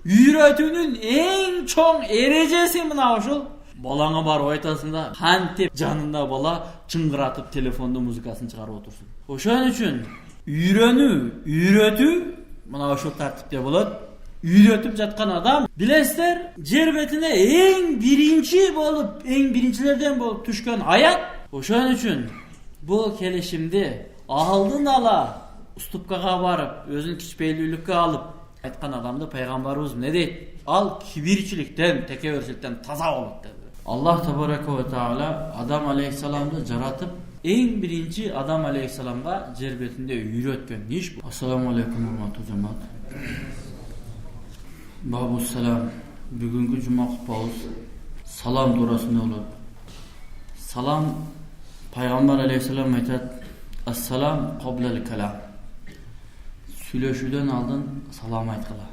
Үйрөтүүнүн эң чоң эрежеси мына ушул. Балаңа барып айтасың да, кантип жанында бала чыңгыратып телефонду музыкасын чыгарып отурсун. Ошон үчүн үйрөтүү мына ушул тартипте болот. Үйрөтүп жаткан адам, билесиздер, жер бетине эң биринчилерден болуп түшкөн аят. Ошон үчүн бул келишимди алдын ала уступкага барып, өзүн кичпейлүүлүккө алып айткан адамды пайгамбарыбыз эмне дейт? Ал кибирчиликтен, текеберчиликтен таза болот dedi. Аллах табарака ва таала Адам алейхиссаламды жаратып, эң биринчи Адам алейхиссаламга жер бетинде үйрөткөн иш бул. Ассаламу алейкум урматтуу жамаат. Бабу салам. Бүгүнкү жума кутбабыз салам туурасында болот. Салам пайгамбар алейхиссалам айтат: "Ассалам каблал калам." Сүйлөшүүдөн алдын салам айткыла.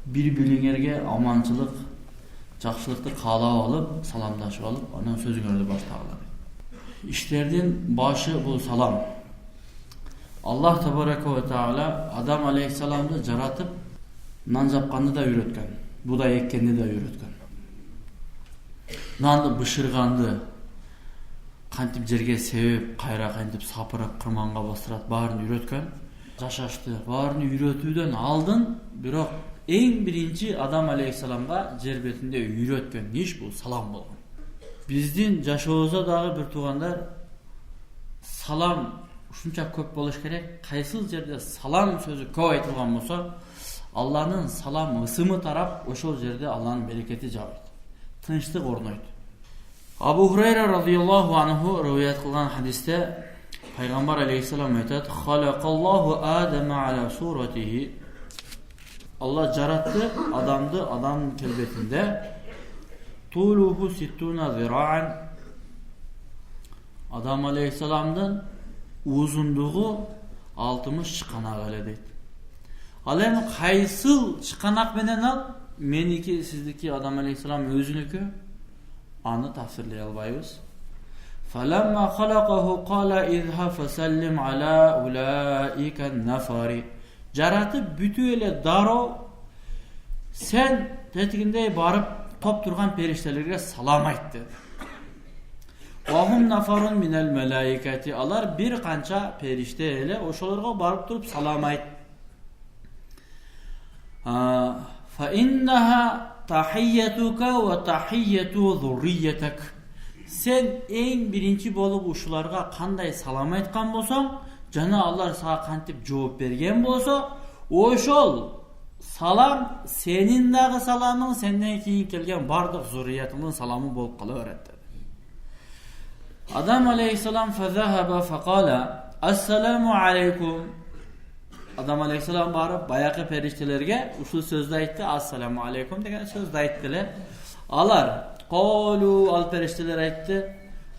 Бири-бириңерге аманчылык, жакшылыкты каалап алып, саламдашып алып, анан сөзүңөрдү баштагыла. Иштердин башы бул салам. Аллах табарака ва таала Адам алейхиссаламды жаратып, нан жапканды да үйрөткөн, будай эккенди да үйрөткөн. Нанды бышырганды, кантип жерге себеп, кайра кантип сапырып кырманга бастырат, баарын үйрөткөн. Жашашты, баарын үйрөтүүдөн алдын, бирок эң биринчи Адам алейхиссаламга жер бетинде үйрөткөн иш бул салам болгон. Биздин жашообузда дагы бир туугандар, салам ушунча көп болуш керек. Кайсыл жерде салам сөзү көп айтылган болсо, Алланын салам ысымы тарап, ошол жерде Алланын берекети жабайт, тынчтык орнойт. Абу Хурайра радияллаху анху риваят кылган хадисте пайгамбар алейхиссалам айтат: "Халакаллаху Адама аля суратихи." Алла жаратты адамды адам келбетинде. Тулуху ситтуна зираан. Адам алейхиссаламдын узундугу 60 чыканак эле дейт. Ал эми кайсыл чыканак менен ал? Меники, сиздики, Адам алейхиссалам өзүнүкү? Аны тафсирлей албайбыз. فَلَمَّا خَلَقَهُ قَالَ اِذْهَبْ فَسَلِّمْ عَلَى أُولَٰئِكَ النَّفَرِ. Жаратып бүтүп эле дароо сен тетигиндей барып топ турган периштелерге салам айт dedi. وَهُمْ نَفَرٌ مِنَ الْمَلَائِكَةِ. Алар бир канча периште эле, ошолорго барып туруп салам айт. فَإِنَّهَا تَحِيَّتُكَ وَتَحِيَّتُ ذُرِّيَّتَكَ. Sen эң биринчи болуп ушуларга кандай салам айткан болсоң, жана алар сага кантип жооп берген болсо, ошол салам сенин дагы саламың, сенден кийин келген бардык зурриятыңдын саламы болуп кала берет dedi. Адам алейхиссалам фазахаба факала: "Ассаламу алейкум." Адам алейхиссалам барып баякы периштелерге ушул сөздү айтты, "Ассаламу алейкум" деген сөздү айтты эле. Алар Колу ал периштелер айтты: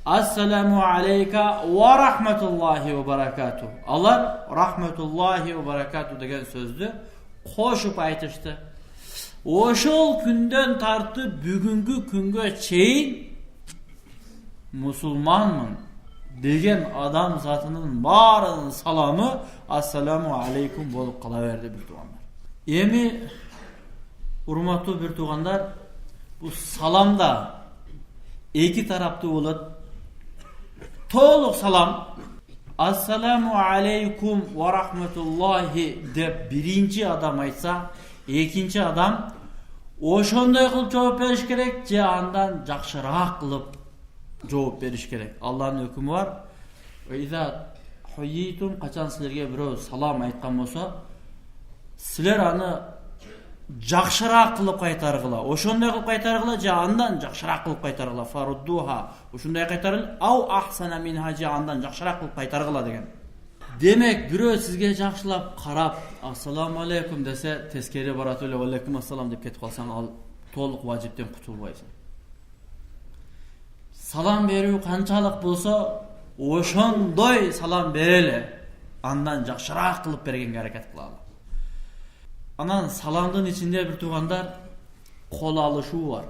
"Ассаламу алейка ва рахматуллахи ва баракату." Алар рахматуллахи ва баракату деген сөздү кошуп айтышты. Ошол күндөн тартып бүгүнкү күнгө чейин мусулманмын деген адам затынын баарынын саламы ассаламу алейкум болуп кала берди бир туугандар. Эми урматтуу бир туугандар, бу саламда эки тараптуу болот. Толук салам ассаламу алейкум ва рахматуллахи деп биринчи адам айтса, экинчи адам ошондой кылып жооп бериш керек же андан жакшыраак кылып жооп бериш керек. Алланын өкүмү бар. Иза хуйитум, качан силерге бирөө салам айткан болсо, силер аны жакшыраак кылып кайтаргыла. Ошондой кылып кайтаргыла же андан жакшыраак кылып кайтаргыла. Фаруддуха, ошондой кайтаргыла. Ау ахсана минха, же андан жакшыраак кылып кайтаргыла деген. Демек, бирөө сизге жакшылап карап, ассаламу алейкум десе, тескери барат эле алейкум ассалам деп кетип калсаң, ал толук важиптен кутулбайсың. Салам берүү канчалык болсо, ошондой салам береле. Андан жакшыраак кылып бергенге аракет кылалы. Анан саламдын ичинде бир туугандар кол алышуу бар.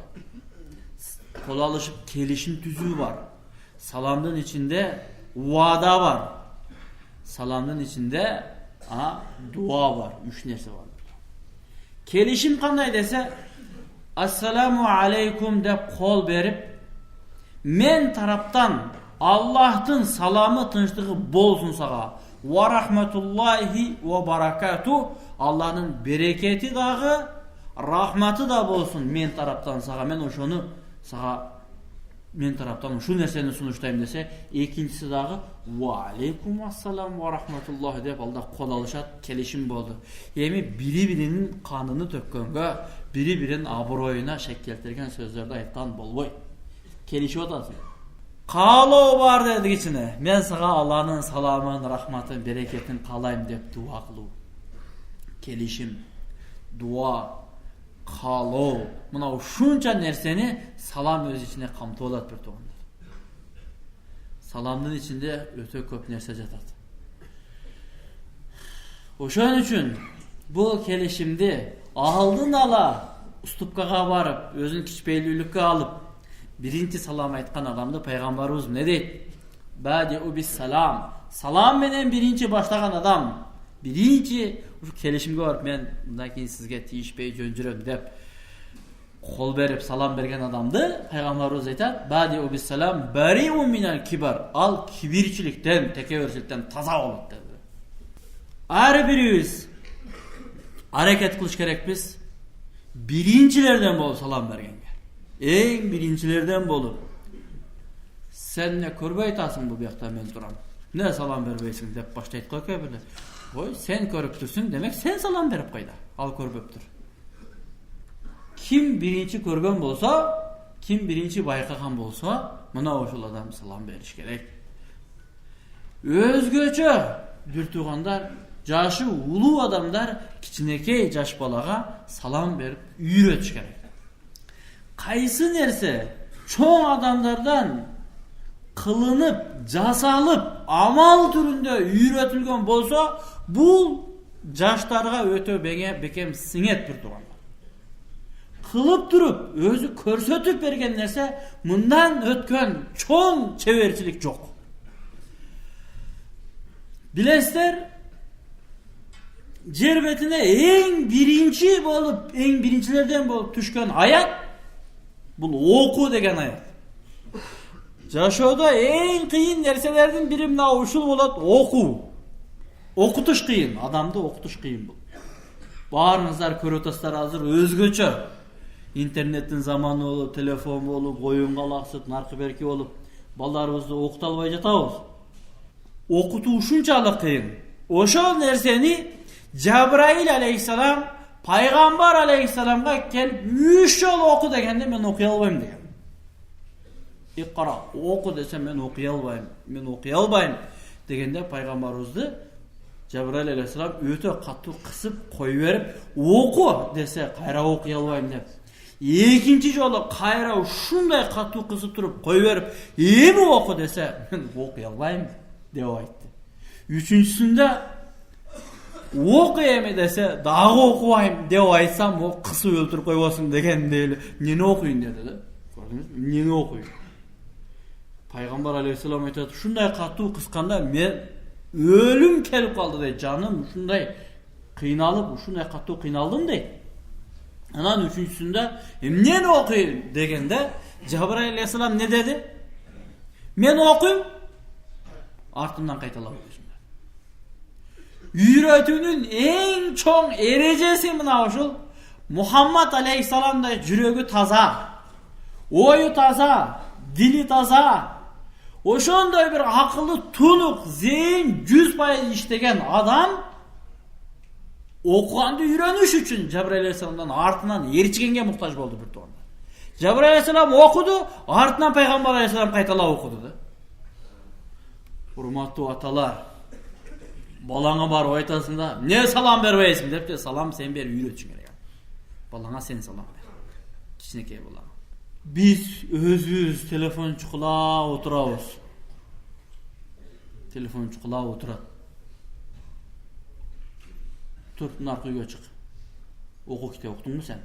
Кол алышып келишим түзүү бар. Саламдын ичинде уада бар. Саламдын ичинде дуа бар. Үч нерсе бар. Kelişim qanday dese, assalamu aleykum dep kol berip, men taraptan Allah'tın salamı tınçlığı bolsun sağa. Wa rahmetullahi ve barakatuh. Allah'ın bereketi dağı, rahmatı da bolsun men taraptan sağa. Men oşonu sağa men taraptan şu nerseni sunuştayım dese, ikincisi dağı wa aleykum assalam ve rahmetullah dep Allah kol alışat kelişim boldu. Emi biri-birinin kanını tökkөнгө, biri-birinin abroyuna şek keltirgen sözlerde aytkan bolboy. Kelişi otasın. Qaloo bar dedik içine. Men sağa Allah'ın salamın, rahmatın, bereketin qalayım dep dua kılуу. Kelişim, dua, qaloo. Mına şunça nerseni salam öz içine kamtı olat bir toğanlar. Salamdın içinde öte köp nerse jatat. Oşan üçün bu kelişimdi aldın ala ustupkaga barıp, özün kiçpeylülükke alıp birinci salam aytkan adamdı Peygamberimiz ne deydi? Badi'u bis salam. Salam menen birinci başlagan adam. Birinci şu kelişimge barıp men bundan keyin sizge tiyişpey jönjüröm dep kol berip salam bergen adamdı. Peygamberimiz aytat, badi'u bis salam bari'u minel kibar. Al kibirçilikten, tekebbürçilikten taza olup dedi. Her birimiz hareket kılış gerek biz. Birincilerden bol salam bergen. En birincilerden bolu. Sen ne körbe aytasın bu buyakta men duram. Ne salam berbeysin dep başlayıp koyka bile. Oy sen körüp dursun demek sen salam berip kayda. Al körböptür. Kim birinci körgön bolsa, kim birinci baykagan bolsa, mına oşul adam salam beriş gerek. Özgöçö bir tuğandar, jaşı ulu adamlar kiçinekey jaş balaga salam berip үйrötüş gerek. Kaysı nerse çoğun adamlardan kılınıp, jasalıp, amal türünde үйrötülgen bolsa, bu jaşlarga ötö bekem sinet bir tuğanlar. Kılıp durup, özü körsötüp bergen nerse, mından ötkön çoğun çeverçilik çok. Bilesler, cerbetine en birinci bolup, en birincilerden bolup düşkön hayat, bu oku degen hayat. Jaşoda en kıyın nerselerden birimine uşul bolat oku. Okutuş kıyın. Adamda okutuş kıyın bu. Barınızlar körötaslar hazır özgöçö. İnternetin zamanı olup, telefon olup, oyun galaksyp, narkı berki olup, ballarımızda okuta albay jatabız. Okutu uşunçalık kıyın. Oşol nerseni Cebrail aleyhisselam Peygamber aleyhisselamga kelip 3 jol oku degende men okuya albayım degen. İkra oku desem men okuya albayım. Men okuya albayım degende Peygamberimizni Cebrail aleyhisselam öte katı kısıp koyuverip oku dese kayra okuya albayım dep. Ikinci jolu kayra şunday katı kısıp turup koyuverip emi oku dese men okuya albayım dep aytты. Üçüncüsünde okuyayım dese dağı okuyayım dep aytsam o kısı öldürüp koyuyorsun degen değil. Neni okuyun dedi de. Gördünüz mü? Neni okuyun. Peygamber aleyhisselam aytadi, şunday katı kıskanda men ölüm kelip kaldı de canım şunday kıynalıp şunday katı kıynaldım de. Anan üçüncüsünde neni okuyun degende Cebrail aleyhisselam ne dedi? Men okuyum. Artımdan kaytalam. Үйrötүүнүн эң чоң эрежеси мына ушул. Muhammed aleyhisselam da жүрөгү таза, ою таза, dili таза. Oşondoy bir akıllı, tunuk, zihin 100% iştegen adam okuganды үйрөнүш үчүн Cebrail aleyhisselamdan артынан эрчигенге muhtaç болду bir toğanda. Cebrail aleyhisselam okudu, артынан Peygamber aleyhisselam kaytala okudu da. Hurmattуу atalar, balana bar aytasında ne salam berbeysin dep de salam sen ber үйrөтүшүң керек. Balana sen salam ber. Kiçinekey balana. Biz özümüz telefon çukula oturabız. Telefon çukula oturat. Tur narkıya çık. Oku kitap oktun mu sen?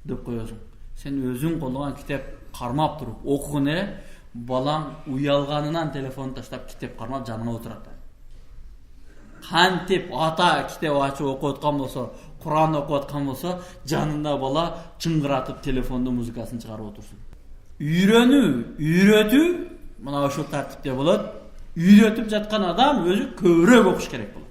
Dep koyuyorsun. Sen özün kolluğun kitap karmap durup oku ne? Balan uyalganından telefonu taşlap kitap karmap canına oturat. кантип ата китеп ачып окуп аткан болсо, Кур'ан окуп аткан болсо, жанында бала чыңгыратып телефондо музыкасын чыгарып отурсун. Үйрөтүү мына ошол тартипте болот. Үйрөтүп жаткан адам өзү көбүрөөк окуш керек болот.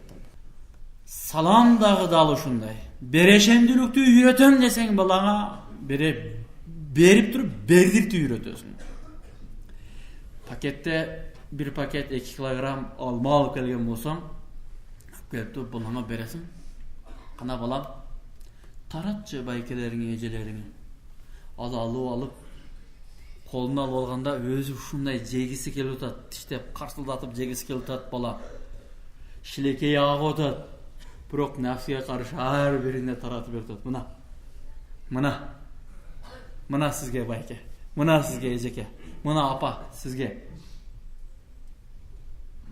Салам дагы дал ушундай. Берешендүүлүктү үйрөтөм десең балаңа берип туруп бердиртип үйрөтөсүң. Пакетте bir paket 2 kilogram alma alıp kelgen bolsоң, келип туруп балаңа бересиң. Кана балам, таратчы байкелериңе, эжелериңе. Алып, колуна алып алганда өзү ушундай жегиси келип атат, тиштеп карсылдатып жегиси келип атат бала. Шилекей агып атат. Бирок нафсиге каршы ар бирине таратып берип атат. Мына сизге байке. Мына сизге эжеке. Мына апа сизге.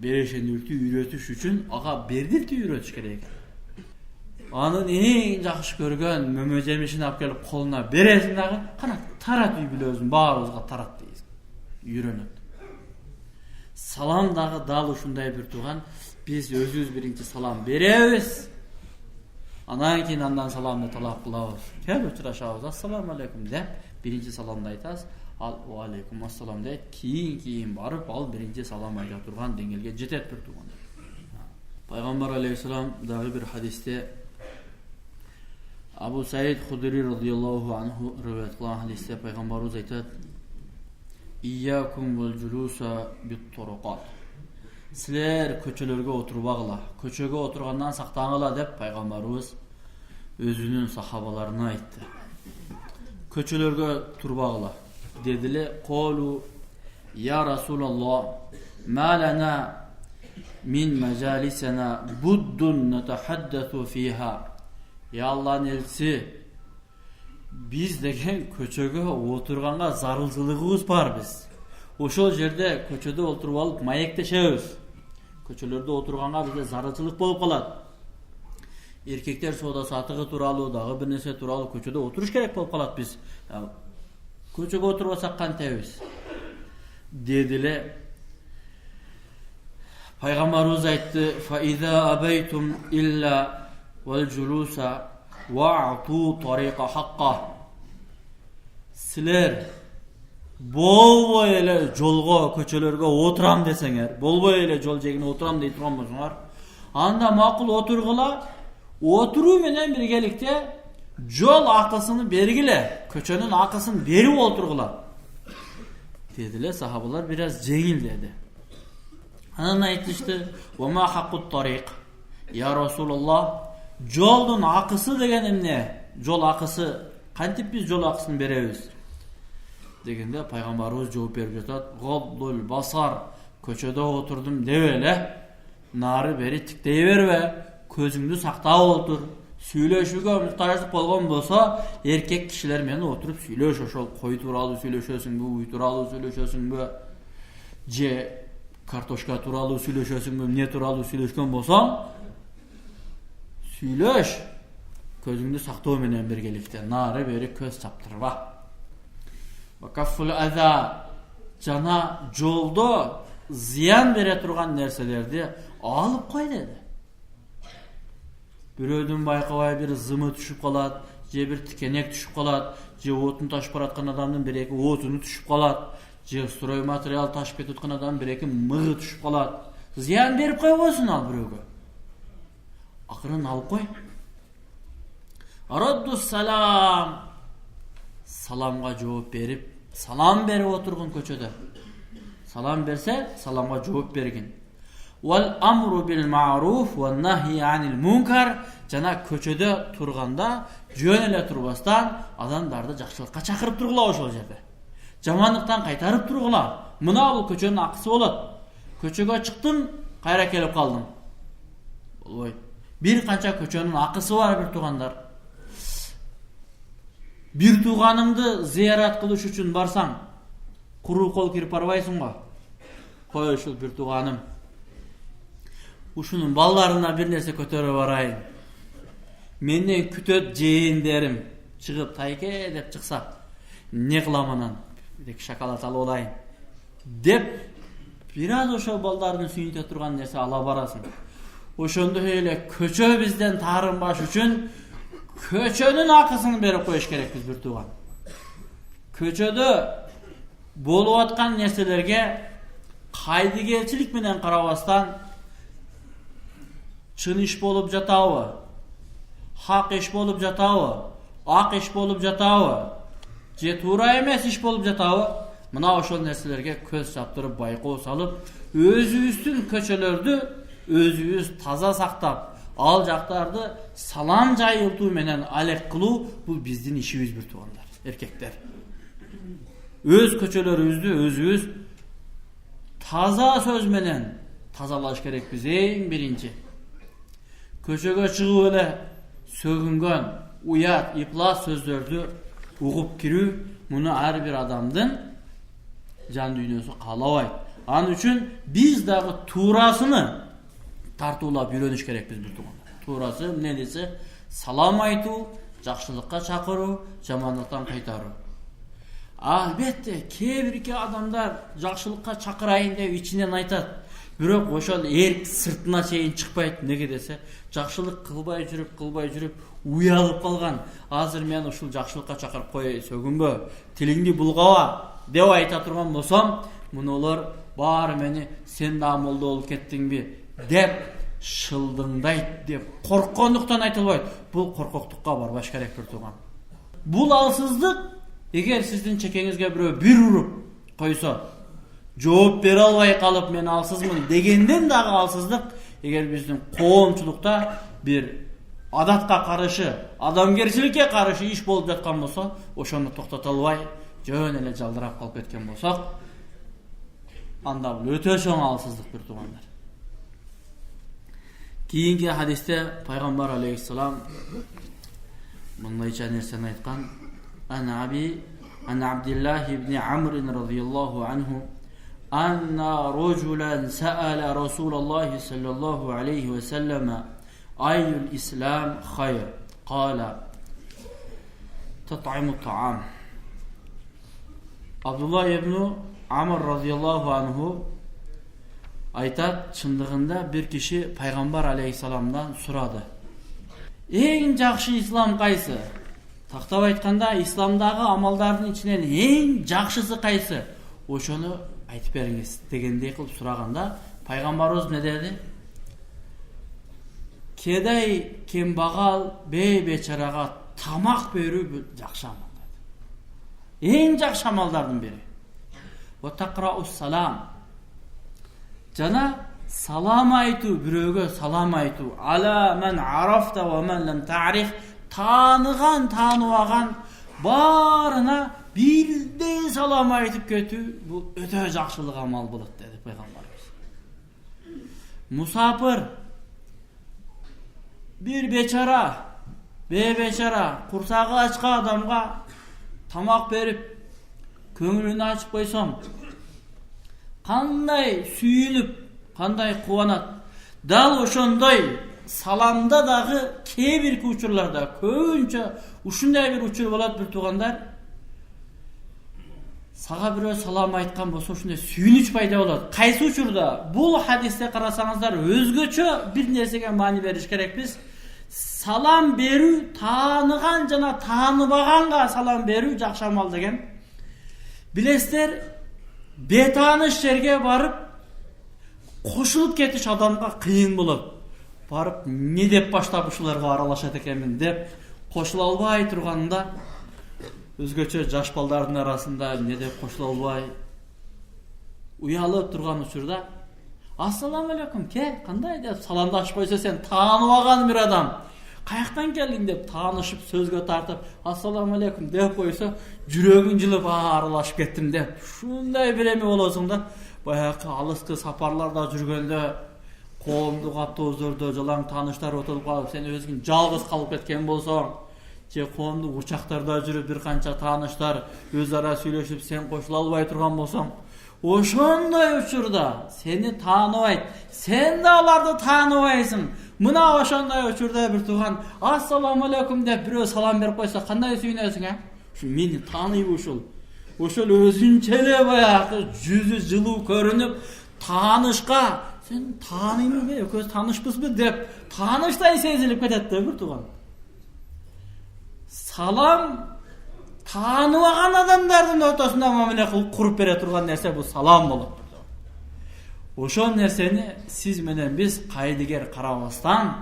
Берешендүүлүктү үйрөтүш үчүн ага бердиртип үйрөтүш керек. Анын эң жакшы көргөн мөмө жемишин алып келип колуна бересиң дагы, кана тарат үй бүлөбүздүн баарыбызга тарат дейсиң. Үйрөнөт. Салам дагы дал ушундай бир тууган, биз өзүбүз биринчи салам беребиз. Анан кийин андан саламды талап кылабыз. Кел учурашабыз, ассаламу алейкум деп биринчи саламды айтасыз. Ал ва алейкум ассалам дейт. Кийин барып ал биринчи салам айта турган деңгээлге жетет бир туугандар. Пайгамбар алейхиссалам дагы бир хадисте Абу Саид Худри радияллаху анху риваят кылган хадисте пайгамбарыбыз айтат: "Iyyakum wal julusa bit-turuqat." Силер көчөлөргө отурбагыла, көчөгө отургандан сактаңыла деп пайгамбарыбыз өзүнүн сахабаларына айтты. Көчөлөргө турбагыла dediler. Kolu ya Resulallah ma lana min majalisena buddun netahaddathu fiha. Ya Allah'ın elçisi, biz degen köçögө oturganга зарылчылыгыбыз бар biz. Ошол жерде көчөдө отуруп алып маектешебиз. Көчөлөрдө отурганга бизде зарылчылык болуп калат. Эркектер соода сатыгы тууралуу, дагы бир нерсе тууралуу көчөдө отуруш керек болуп калат biz. Көчөгө отурбасак кантебиз? Dediler. Пайгамбарыбыз айтты: "Fa iza abaytum illa wal julusa wa'tu tariqa haqqa." Силер болбой эле жолго, көчөлөргө отурам десеңер, болбой эле жол жегине отурам дей турган болсоңар, анда макул отургула. Отуруу менен биргеликте жol акысını бергиле, көчөнүн акысын берип отургула. Dediler, sahabalar biraz жеңил dedi. Анан айтышты: "Ва ма хаккут тарик?" Ya Resulullah, жолдун акысы деген эмне? Жол акысы, кантип биз жол акысын беребиз? Дегенде пайгамбарыбыз жооп берип жатат: "Гаддул басар." Көчөдө отурдум деп эле нары бери тиктей бербе, көзүңдү сактап отур. Сүйлөшүүгө муктаждык болгон болсо, эркек кишилер менен отуруп сүйлөш, ошол кой тууралуу сүйлөшөсүңбү, уй тууралуу сүйлөшөсүңбү, же картошка тууралуу сүйлөшөсүңбү, эмне тууралуу сүйлөшкөн болсоң, сүйлөш. Көзүңдү сактоо менен биргеликте нары бери көз чаптырба. Вакафул аза, жана жолдо зыян бере турган нерселерди алып кой деди. Бирөөдүн байкабай бир зымы түшүп калат, же бир тикенек түшүп калат, же отун ташып бараткан адамдын бир-эки отуну түшүп калат, же строй материал ташып кетип аткан адамдын бир-эки мыгы түшүп калат. Зыян берип койбосун ал бирөөгө. Акырын алып кой. Радду салам. Саламга жооп берип, салам берип отургун көчөдө. Салам берсе, саламга жооп бергин. Wal amru bil ma'ruf wan nahyi anil munkar. Жана көчөдө турганда жөн эле турбастан адамдарды жакшылыкка чакырып тургула ошол жерде. Жамандыктан кайтарып тургула. Мына бул көчөнүн акысы болот. Көчөгө чыктым, кайра келип калдым. Болбойт. Бир канча көчөнүн акысы бар бир туугандар. Бир тууганыңды зыярат кылыш үчүн барсаң, куру кол кирип барбайсың го. Кой ушул бир тууганым. Ушунун балдарына бир нерсе көтөрүп барайын. Менден күтөт жээндерим. Чыгып тайке деп чыкса, не кылам анан? Бир шоколад алып алайын деп бир аз ошол балдардын сүйүнтө турган нерсе ала барасың. ошондо эле көчө бизден таарынбаш үчүн көчөнүн акысын берип коюш керекпиз бир тууган. Көчөдө болуп аткан нерселерге кайдыгерчилик менен карабастан чын иш болуп жатабы, хак иш болуп жатабы, ак иш болуп жатабы, же туура эмес иш болуп жатабы, мына ошол нерселерге көз чаптырып байкоо салып, өзүбүздүн көчөлөрдү өзүбүз таза сактап, ал жактарды салам жайылтуу менен алек кылуу бул биздин ишибиз бир туугандар, эркектер. Өз көчөлөрүбүздү өзүбүз таза сөз менен тазалаш керекпиз. Эң биринчи көчөгө чыгып эле сөгүнгөн, уят, иплас сөздөрдү угуп кирүү муну ар бир адамдын жан дүйнөсү каалабайт. Анын үчүн биз дагы туурасыны тартуулап үйрөнүш керекпиз бир туугандар. Туурасы эмнеси? Салам айтуу, жакшылыкка чакыруу, жамандыктан кайтаруу. Албетте, кээ-бирки адамдар жакшылыкка чакырайын деп ичинен айтат. Бирок ошол эрк сыртына чейин чыкпайт. Неге десе, жакшылык кылбай жүрүп уялып калган. Азыр мен ушул жакшылыкка чакырып кой, сөгүнбө, тилиңди булгаба деп айта турган болсом, мунулар баары мени сен да молдо болуп кеттиңби деп шылдыңдайт деп корккондуктан айтылбайт. Бул коркоктукка барбаш керек бир тууган. Бул алсыздык. Эгер сиздин чекеңизге бирөө бир уруп койсо, жооп бере албай калып мен алсызмын дегенден дагы алсыздык. Эгер биздин коомчулукта бир адатка каршы, адамгерчиликке каршы иш болуп жаткан болсо, ошону токтото албай, жөн эле жалдырап калып кеткен болсок, анда бул өтө чоң алсыздык бир туугандар. Кийинки хадисте пайгамбар алейхиссалам мындайча нерсени айткан: عن عبد الله بن عمرو رضي الله عنه أن رجلا سأل رسول الله صلى الله عليه وسلم أي الإسلام خير قال تطعم الطعام. Абдулла ибн Амр радиаллаху анху айтат, чындыгында бир киши пайгамбар алейхиссаламдан сурады: эң жакшы ислам кайсы? Тактап айтканда, исламдагы амалдардын ичинен эң жакшысы кайсы? Ошону айтып бериңиз дегендей кылып сураганда, пайгамбарыбыз эмне деди? Кедай кембагал бейбечарага тамак берүү жакшы амал деди. Эң жакшы амалдардын бири. Ва тaqra'us салам. Жана салам айтуу, бирөөгө салам айтуу. Ала мен арафта ва мен лам та'риф. Таныган, тааныбаган баарына бирдей салам айтып кетүү бул өтө жакшылык амал болот деди пайгамбарыбыз. Мусапыр бир бечара, бейбечара, курсагы ачка адамга тамак берип, көңүлүн ачып койсом, кандай сүйүнүп, кандай кубанат. Дал ошондой саламда дагы кээ бирки учурларда, көбүнчө ушундай бир учур болот бир туугандар. Сага бирөө салам айткан болсо, ушундай сүйүнүч пайда болот. Кайсы учурда? Бул хадисте карасаңыздар, өзгөчө бир нерсеге маани бериш керекпиз. Салам берүү, тааныган жана тааныбаганга салам берүү жакшы амал деген. Билесиздер, бетааныш жерге барып кошулуп кетиш адамга кыйын болот. Барып не деп баштап ушуларга аралашат экенмин деп кошула албай турганда, өзгөчө жаш балдардын арасында не деп кошула албай уялып турган учурда ассаламу алейкум, кандай деп саламдашып койсо, сен тааныбаган бир адам каяктан келдиң деп таанышып сөзгө тартып ассаламу алейкум деп койсо, жүрөгүң жылып аралашып кеттим деп ушундай бир эме болосуң да. Баягы алыскы сапарларда жүргөндө, коомдук автобустарда жалаң тааныштар отуруп калып, сен өзүң жалгыз калып кеткен болсоң, же коомдук учактарда жүрүп бир канча тааныштар өз ара сүйлөшүп сен кошула албай турган болсоң, ошондой учурда сени тааныбайт, сен да аларды тааныбайсың. Мына ошондой учурда бир тууган ассаламу алейкум деп бирөө салам берип койсо, кандай сүйүнөсүң, Ушу мени тааныйбы ушул? Ошол өзүнчө эле баягы жүзү жылуу көрүнүп, Taanышка sen taanıymy, ekөөбүз taanышпызбы деп taanыштай сезилип кетет да бир тууган. Салам тааныбаган адамдардын ортосунда мамиле кылып куруп бере турган нерсе бул салам болот. Ошол нерсени сиз менен биз кайдыгер карабастан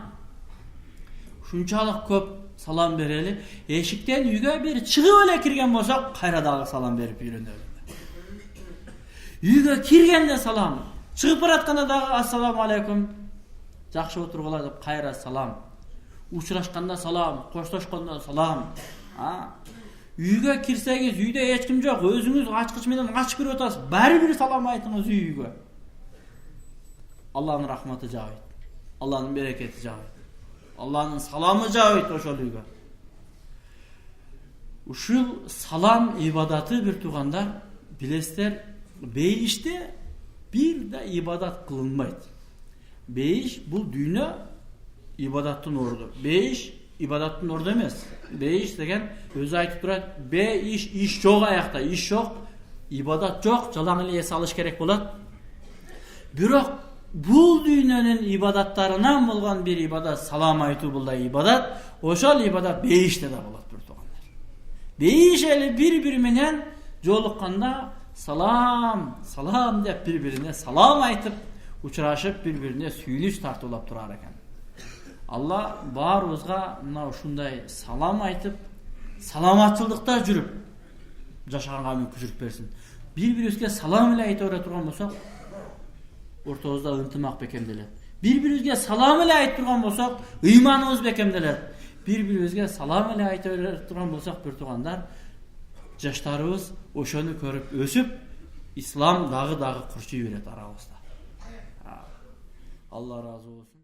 ушунчалык көп салам берели. Эшиктен үйгө бир чыгып эле кирген болсок, кайра дагы салам берип үйрөнөлү. Үйгө киргенде салам, чыгып баратканда дагы ассаламу алейкум, жакшы отургула деп кайра салам. Учурашканда салам, коштошкондо салам. Үйгө кирсеңиз, үйдө эч ким жок, өзүңүз ачкыч менен ачып кирип атасыз, баары бир салам айтыңыз үйгө. Алланын рахматы жагыйт. Алланын берекети жагыйт. Алланын саламы жагыйт ошол үйгө. Ушул салам ибадаты бир туугандар, билесиздер, бейиште бир да ибадат кылынбайт. Бейиш бул дүйнө ибадаттын орду. Бейиш ибадаттын орду эмес. Бейиш деген өзү айтып турат, бейиш иш жок аякта, иш жок, ибадат жок, жалаң эле эс алыш керек болот. Бирок бул дүйнөнүн ибадаттарынан болгон бир ибадат салам айтуу, бул да ибадат. Ошол ибадат бейиште да болот бир туугандар. Бейиш эле бири-бири менен жолукканда салам, салам деп бири-бирине салам айтып, учурашып бири-бирине сүйүнүч тартуулап турар экен. Алла баарыбызга мына ушундай салам айтып, саламатчылыкта жүрүп жашаганга мүмкүнчүлүк берсин. Бири-бирибизге салам эле айта бере турган болсок, ортобузда ынтымак бекемделет. Бири-бирибизге салам эле айтып турган болсок, ыйманыбыз бекемделет. Бири-бирибизге салам эле айта бере турган болсок, бир туугандар, жаштарыбыз ошону көрүп өсүп, ислам дагы курчуй берет арабызда. Алла ыраазы болсун.